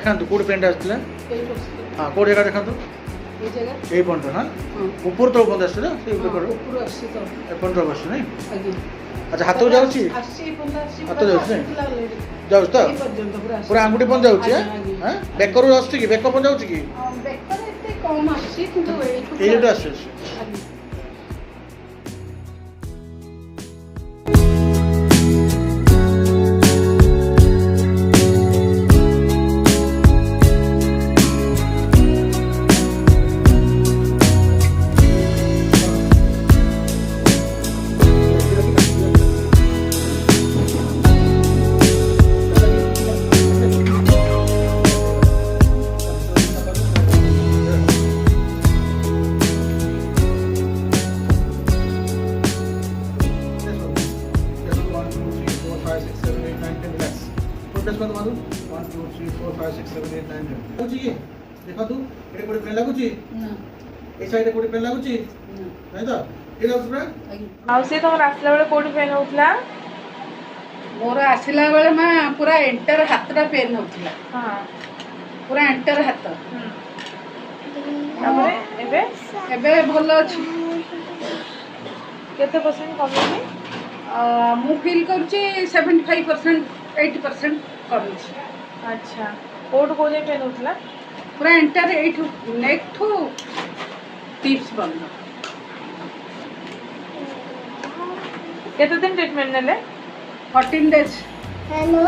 देखातु code pen आसला हां code जगह देखातु এই জায়গা এই পন্ট না উপর তো বন্ধ আসছে না সেই উপর উপরে আসছে তো এই পন্ট বসছে নাই আগে আচ্ছা হাতও যাচ্ছে আসছে এই পন্থা আসছে হাতও যাচ্ছে যাଉଛି তো এই পর্যন্ত পুরা আঙ্গুঠি পর্যন্ত যাଉଛି হ্যাঁ বেকରୁ ଆସୁଛି କି ବେକ ପର୍যନ୍ତ ଯାଉଛି କି বেকটা এতে কম আসছে কিন্তু এই যেটা আসছে আগে देखा तू एटे कोडी पेन लागुची না ए साइड कोडी पेन लागुची না नहीं तो ये लागुची पूरा माउसी तुम आसला बेले कोडी पेन होतला मोर आसिला बेले मा पूरा एंटर हातटा पेन होतला हां पूरा एंटर हात तापरे एबे एबे भलो अछि केते परसेंट कमी मु फील करूची 75% 80% करूची अच्छा कोड कोजे पेन होतला पूरा एंटर एठू नेक ठू टिप्स बंद केते दिन ट्रीटमेंट नेले 14 days हेलो